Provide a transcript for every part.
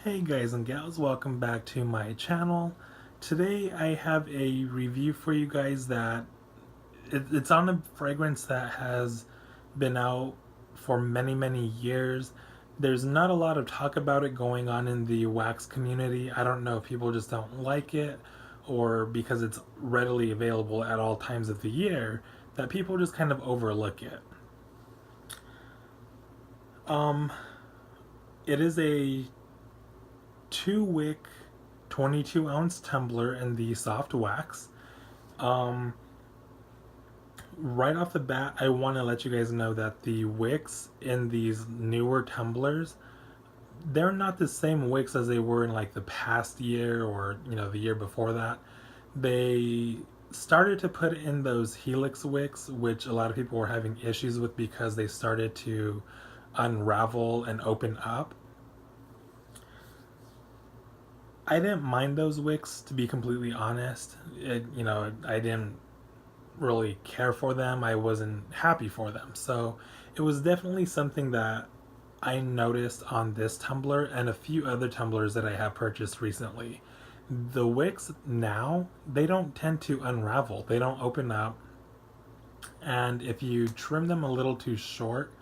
Hey guys and gals, welcome back to my channel. Today I have a review for you guys that it's on a fragrance that has been out for many years. There's not a lot of talk about it going on in the wax community. I don't know if people just don't like it or because it's readily available at all times of the year that people just kind of overlook it. Um, it is a 2 wick 22-ounce tumbler in the soft wax. Um, right off the bat, I want to let you guys know that the wicks in these newer tumblers, they're not the same wicks as they were in like the past year or the year before that. They started to put in those helix wicks, which a lot of people were having issues with because they started to unravel and open up. I didn't mind those wicks, to be completely honest. I didn't really care for them. I wasn't happy for them. So it was definitely something that I noticed on this tumbler and a few other tumblers that I have purchased recently. The wicks now, they don't tend to unravel. They don't open up. And if you trim them a little too short,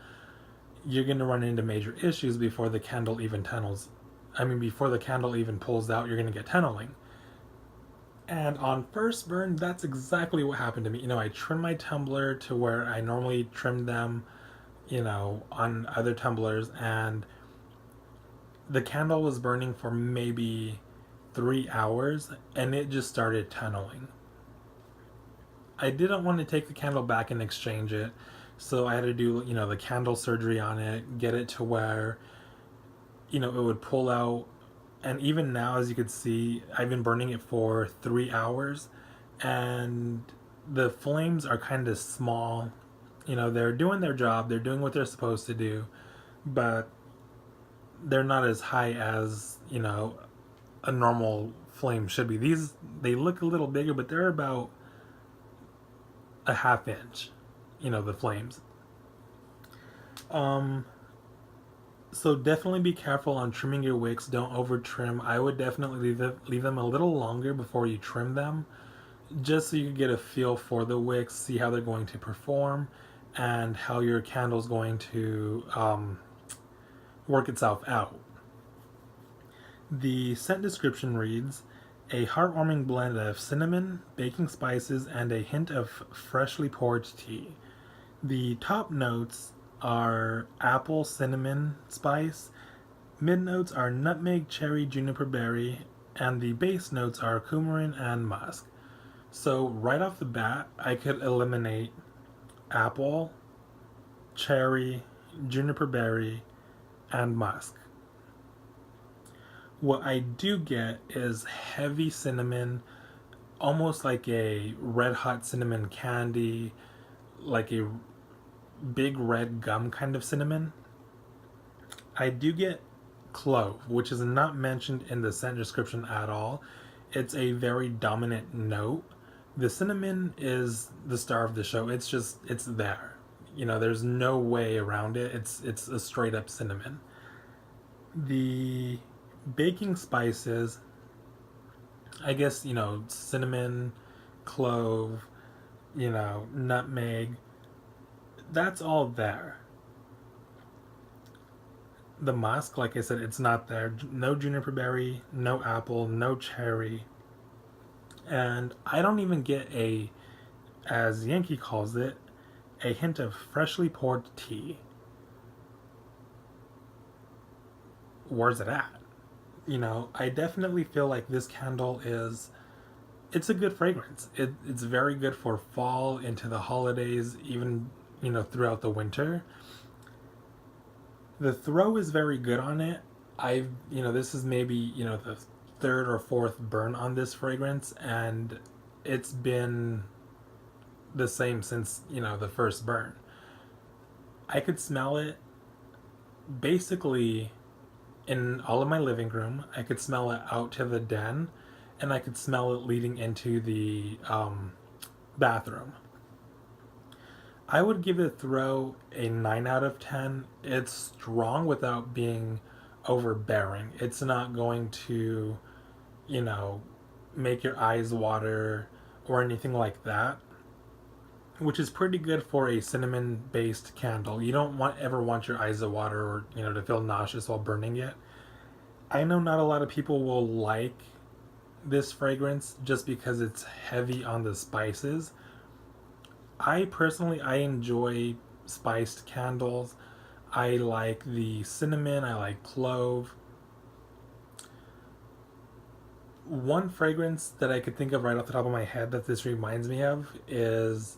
you're going to run into major issues before the candle even tunnels. Before the candle even pulls out, you're going to get tunneling. And on first burn, that's exactly what happened to me. I trimmed my tumbler to where I normally trim them, on other tumblers, and the candle was burning for maybe 3 hours, and it just started tunneling. I didn't want to take the candle back and exchange it, so I had to do, the candle surgery on it, get it to where, it would pull out. And even now, as you can see, I've been burning it for 3 hours, and the flames are kind of small. They're doing their job, they're doing what they're supposed to do, but they're not as high as, a normal flame should be. These, they look a little bigger, but they're about a half inch, the flames. So definitely be careful on trimming your wicks. Don't over trim. I would definitely leave them a little longer before you trim them, just so you can get a feel for the wicks, see how they're going to perform, and how your candle's going to work itself out. The scent description reads, a heartwarming blend of cinnamon, baking spices, and a hint of freshly poured tea. The top notes are apple, cinnamon, spice. Mid notes are nutmeg, cherry, juniper berry, and the base notes are coumarin and musk. So right off the bat, I could eliminate apple, cherry, juniper berry, and musk. What I do get is heavy cinnamon, almost like a red hot cinnamon candy, like a big red gum kind of cinnamon. I do get clove, which is not mentioned in the scent description at all. It's a very dominant note. The cinnamon is the star of the show. It's there. There's no way around it. It's a straight up cinnamon. The baking spices, I guess, cinnamon, clove, nutmeg, that's all there. The musk, like I said, it's not there. No juniper berry, no apple, no cherry. And I don't even get as Yankee calls it, a hint of freshly poured tea. Where's it at? I definitely feel like this candle it's a good fragrance. It's very good for fall, into the holidays, even, throughout the winter. The throw is very good on it. This is maybe, the third or fourth burn on this fragrance, and it's been the same since, the first burn. I could smell it basically in all of my living room. I could smell it out to the den, and I could smell it leading into the bathroom. I would give it throw a 9 out of 10. It's strong without being overbearing. It's not going to, you know, make your eyes water or anything like that, which is pretty good for a cinnamon based candle. You don't ever want your eyes to water or, to feel nauseous while burning it. I know not a lot of people will like this fragrance just because it's heavy on the spices. I enjoy spiced candles. I like the cinnamon, I like clove. One fragrance that I could think of right off the top of my head that this reminds me of is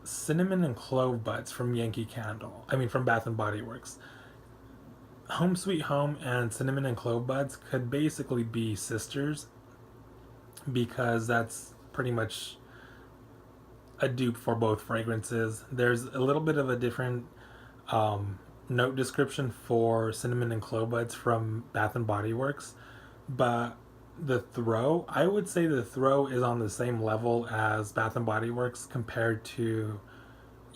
cinnamon and clove buds from Yankee Candle. I mean, from Bath and Body Works. Home Sweet Home and cinnamon and clove buds could basically be sisters because that's pretty much a dupe for both fragrances. There's a little bit of a different note description for cinnamon and clove buds from Bath and Body Works, but I would say the throw is on the same level as Bath and Body Works compared to,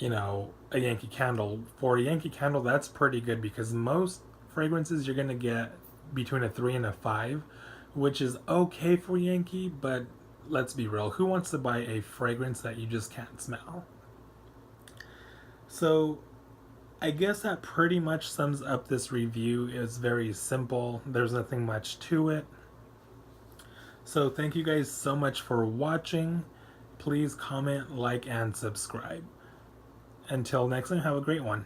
a Yankee Candle. For a Yankee Candle, that's pretty good because most fragrances you're gonna get between a 3 and a 5, which is okay for Yankee, but let's be real, who wants to buy a fragrance that you just can't smell? So I guess that pretty much sums up this review. It's very simple. There's nothing much to it. So thank you guys so much for watching. Please comment, like, and subscribe. Until next time, have a great one.